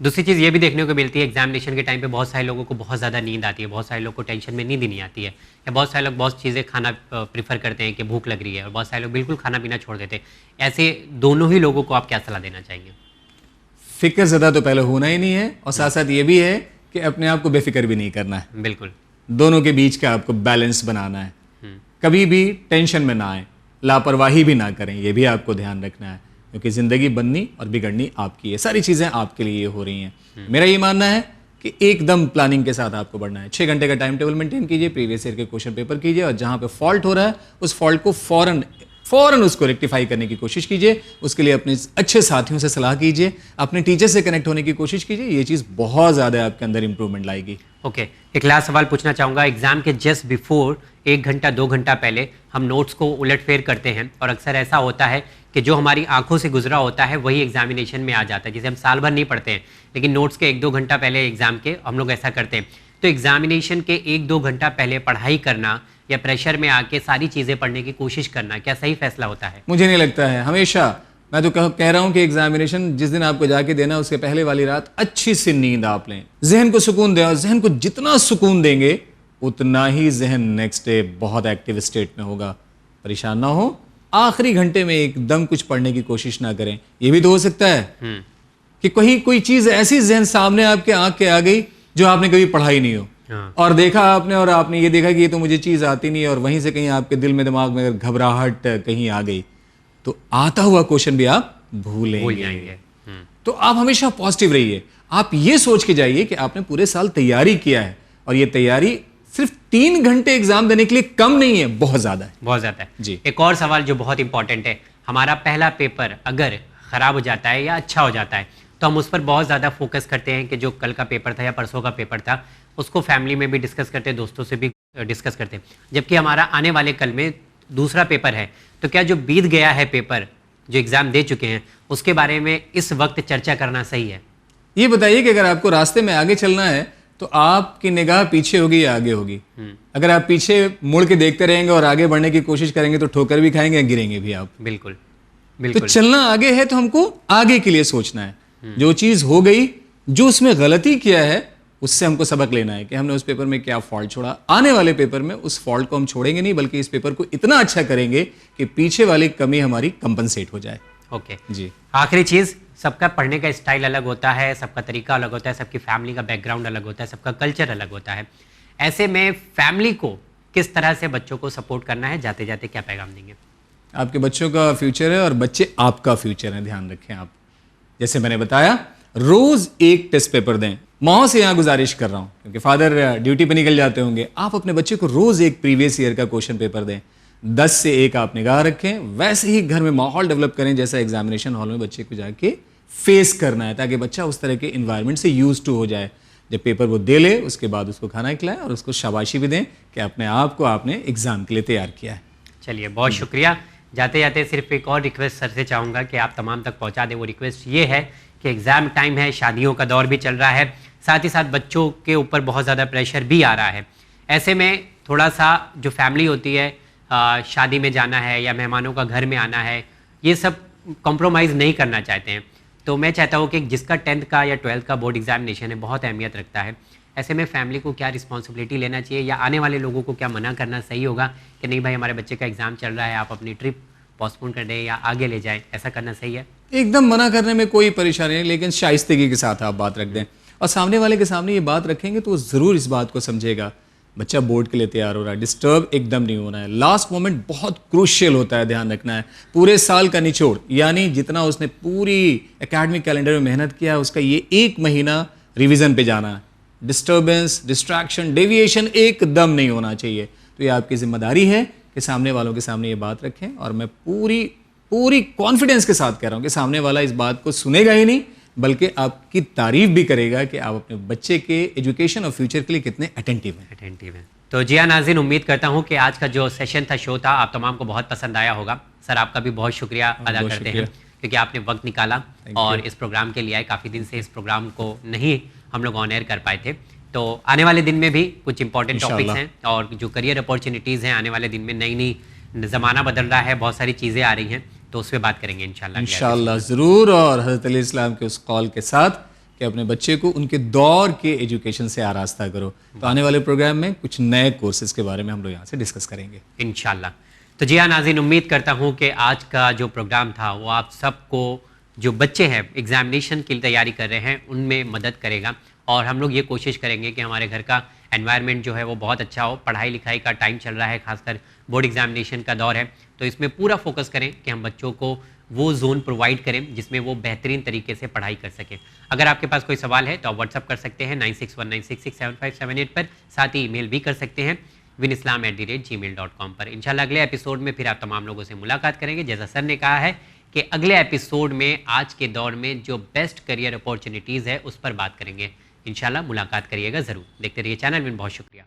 दूसरी चीज़ ये भी देखने को मिलती है एग्जामिनेशन के टाइम पे बहुत सारे लोगों को बहुत ज़्यादा नींद आती है, बहुत सारे लोग को टेंशन में नींद ही नहीं आती है, या बहुत सारे लोग बहुत चीज़ें खाना प्रीफर करते हैं कि भूख लग रही है, और बहुत सारे लोग बिल्कुल खाना पीना छोड़ देते हैं। ऐसे दोनों ही लोगों को आप क्या सलाह देना चाहेंगे? फिक्र ज़्यादा तो पहले होना ही नहीं है, और साथ साथ ये भी है कि अपने आप को बेफिक्र भी नहीं करना है। बिल्कुल, दोनों के बीच का आपको बैलेंस बनाना है। कभी भी टेंशन में ना आए, लापरवाही भी ना करें, ये भी आपको ध्यान रखना है, क्योंकि ज़िंदगी बननी और बिगड़नी आपकी है। सारी चीज़ें आपके लिए हो रही हैं। मेरा ये मानना है कि एकदम प्लानिंग के साथ आपको बढ़ना है। 6 घंटे का टाइम टेबल मेंटेन कीजिए, प्रीवियस ईयर के क्वेश्चन पेपर कीजिए, और जहाँ पे फॉल्ट हो रहा है उस फॉल्ट को फौरन उसको रेक्टिफाई करने की कोशिश कीजिए। उसके लिए अपने अच्छे साथियों से सलाह कीजिए, अपने टीचर से कनेक्ट होने की कोशिश कीजिए। ये चीज़ बहुत ज़्यादा आपके अंदर इंप्रूवमेंट लाएगी। ओके, एक लास्ट सवाल पूछना चाहूँगा। एग्जाम के जस्ट बिफोर 1 घंटा 2 घंटा पहले हम नोट्स को उलटफेर करते हैं, और अक्सर ऐसा होता है कि जो हमारी आंखों से गुजरा होता है वही एग्जामिनेशन में आ जाता है। जिसे हम साल भर नहीं पढ़ते हैं लेकिन नोट्स के 1-2 घंटा पहले एग्जाम के हम लोग ऐसा करते हैं। तो एग्जामिनेशन के 1-2 घंटा पहले पढ़ाई करना या प्रेशर में आके सारी चीज़ें पढ़ने की कोशिश करना क्या सही फैसला होता है? मुझे नहीं लगता है। हमेशा मैं तो कह रहा हूं कि एग्जामिनेशन जिस दिन आपको जाके देना उसके पहले वाली रात अच्छी सी नींद आप लें, जहन को सुकून दें, और जहन को जितना सुकून देंगे उतना ही जहन नेक्स्ट डे बहुत एक्टिव स्टेट में होगा। परेशान ना हो, आखिरी घंटे में एकदम कुछ पढ़ने की कोशिश ना करें। ये भी तो हो सकता है कि कोई चीज़ ऐसी जहन सामने आपके आंख के आ गई जो आपने कभी पढ़ाई नहीं हो, और देखा आपने, और आपने ये देखा कि ये तो मुझे चीज़ आती नहीं है, और वहीं से कहीं आपके दिल में दिमाग में अगर घबराहट कहीं आ गई तो आता हुआ क्वेश्चन भी आप भूल जाएंगे। तो आप हमेशा पॉजिटिव रहिए। आप ये सोच के जाइए कि आपने पूरे साल तैयारी किया है, और ये तैयारी सिर्फ 3 घंटे एग्जाम देने के लिए कम नहीं है, बहुत ज्यादा है। बहुत ज्यादा है जी। एक और सवाल जो बहुत इंपॉर्टेंट है, हमारा पहला पेपर अगर खराब हो जाता है या अच्छा हो जाता है तो हम उस पर बहुत ज़्यादा फोकस करते हैं कि जो कल का पेपर था या परसों का पेपर था उसको फैमिली में भी डिस्कस करते हैं, दोस्तों से भी डिस्कस करते हैं। जबकि हमारा आने वाले कल में दूसरा पेपर है, तो क्या जो बीत गया है पेपर, जो एग्ज़ाम दे चुके हैं, उसके बारे में इस वक्त चर्चा करना सही है? ये बताइए कि अगर आपको रास्ते में आगे चलना है तो आपकी निगाह पीछे होगी या आगे होगी? अगर आप पीछे मुड़ के देखते रहेंगे और आगे बढ़ने की कोशिश करेंगे तो ठोकर भी खाएंगे, गिरेंगे भी आप। बिल्कुल तो बिल्कुल। चलना आगे है तो हमको आगे के लिए सोचना है। जो चीज हो गई, जो उसमें गलती किया है, उससे हमको सबक लेना है कि हमने उस पेपर में क्या फॉल्ट छोड़ा। आने वाले पेपर में उस फॉल्ट को हम छोड़ेंगे नहीं, बल्कि इस पेपर को इतना अच्छा करेंगे कि पीछे वाली कमी हमारी कंपनसेट हो जाए। ओके जी। आखिरी चीज, सबका पढ़ने का स्टाइल अलग होता है, सबका तरीका अलग होता है, सबकी फैमिली का बैकग्राउंड अलग होता है, सबका कल्चर अलग होता है। ऐसे में फैमिली को किस तरह से बच्चों को सपोर्ट करना है? जाते जाते क्या पैगाम देंगे? आपके बच्चों का फ्यूचर है और बच्चे आपका फ्यूचर है, ध्यान रखें आप। जैसे मैंने बताया, रोज एक टेस्ट पेपर दें। माओ से यहां गुजारिश कर रहा हूं, क्योंकि फादर ड्यूटी पे निकल जाते होंगे, आप अपने बच्चे को रोज एक प्रीवियस ईयर का क्वेश्चन पेपर दें। 10 से 1 आप निगाह रखें, वैसे ही घर में माहौल डेवलप करें जैसा एग्जामिनेशन हॉल में बच्चे को जाके फेस करना है, ताकि बच्चा उस तरह के इन्वायरमेंट से यूज टू हो जाए। जब पेपर वो दे ले उसके बाद उसको खाना खिलाएं और उसको शाबाशी भी दें कि अपने आप को आपने एग्जाम के लिए तैयार किया है। चलिए, बहुत शुक्रिया। जाते जाते सिर्फ एक और रिक्वेस्ट सर से चाहूँगा कि आप तमाम तक पहुँचा दें। वो रिक्वेस्ट ये है कि एग्ज़ाम टाइम है, शादियों का दौर भी चल रहा है, साथ ही साथ बच्चों के ऊपर बहुत ज़्यादा प्रेशर भी आ रहा है। ऐसे में थोड़ा सा जो फैमिली होती है, शादी में जाना है या मेहमानों का घर में आना है, ये सब कॉम्प्रोमाइज़ नहीं करना चाहते हैं। तो मैं चाहता हूँ कि जिसका 10th का या 12th का बोर्ड एग्जामिनेशन है, बहुत अहमियत रखता है, ऐसे में फैमिली को क्या रिस्पॉन्सिबिलिटी लेना चाहिए या आने वाले लोगों को क्या मना करना सही होगा कि नहीं भाई हमारे बच्चे का एग्ज़ाम चल रहा है, आप अपनी ट्रिप पोस्टपोन कर दें या आगे ले जाएं, ऐसा करना सही है? एकदम मना करने में कोई परेशानी नहीं, लेकिन शाइस्तगी के साथ आप बात रख दें और सामने वाले के सामने ये बात रखेंगे तो वो ज़रूर इस बात को समझेगा बच्चा बोर्ड के लिए तैयार हो रहा है। डिस्टर्ब एकदम नहीं होना है। लास्ट मोमेंट बहुत क्रूशियल होता है, ध्यान रखना है। पूरे साल का निचोड़, यानी जितना उसने पूरी एकेडमिक कैलेंडर में मेहनत किया है उसका ये 1 महीना रिवीजन पे जाना है। डिस्टर्बेंस, डिस्ट्रैक्शन, डेविएशन एकदम नहीं होना चाहिए। तो ये आपकी जिम्मेदारी है कि सामने वालों के सामने ये बात रखें, और मैं पूरी कॉन्फिडेंस के साथ कह रहा हूँ कि सामने वाला इस बात को सुनेगा ही नहीं बल्कि आपकी तारीफ भी करेगा कि आप अपने बच्चे के एजुकेशन और फ्यूचर के लिए कितने अटेंटिव हैं। तो जी हाँ नाज़रीन, उम्मीद करता हूँ कि आज का जो सेशन था, शो था, आप तमाम को बहुत पसंद आया होगा। सर आपका भी बहुत शुक्रिया अदा करते हैं क्योंकि आपने वक्त निकाला और इस प्रोग्राम के लिए आए। काफ़ी दिन से इस प्रोग्राम को नहीं हम लोग ऑन एयर कर पाए थे, तो आने वाले दिन में भी कुछ इंपॉर्टेंट टॉपिक्स हैं और जो करियर अपॉर्चुनिटीज़ हैं आने वाले दिन में, नई ज़माना बदल रहा है, बहुत सारी चीज़ें आ रही हैं, तो उस पर बात करेंगे इंशाल्लाह ज़रूर। और हज़रत अली इस्लाम के उस कॉल के साथ कि अपने बच्चे को उनके दौर के एजुकेशन से आरास्ता करो, तो आने वाले प्रोग्राम में कुछ नए कोर्सेज के बारे में हम लोग यहाँ से डिस्कस करेंगे इंशाल्लाह। तो जी हाँ नाज़रीन, उम्मीद करता हूँ कि आज का जो प्रोग्राम था वो आप सबको, जो बच्चे हैं एग्जामिनेशन की तैयारी कर रहे हैं, उनमें मदद करेगा। और हम लोग ये कोशिश करेंगे कि हमारे घर का एनवायरनमेंट जो है वो बहुत अच्छा हो। पढ़ाई लिखाई का टाइम चल रहा है, खासकर बोर्ड एग्जामिनेशन का दौर है, तो इसमें पूरा फोकस करें कि हम बच्चों को वो जोन प्रोवाइड करें जिसमें वो बेहतरीन तरीके से पढ़ाई कर सकें। अगर आपके पास कोई सवाल है तो आप व्हाट्सअप कर सकते हैं 9619667578 पर, साथ ही ईमेल भी कर सकते हैं winislam@gmail.com पर। इंशाल्लाह अगले एपिसोड में फिर आप तमाम लोगों से मुलाकात करेंगे। जैसा सर ने कहा है कि अगले एपिसोड में आज के दौर में जो बेस्ट करियर अपॉर्चुनिटीज़ है उस पर बात करेंगे। इंशाल्लाह मुलाकात करिएगा ज़रूर। देखते रहिए चैनल में। बहुत शुक्रिया।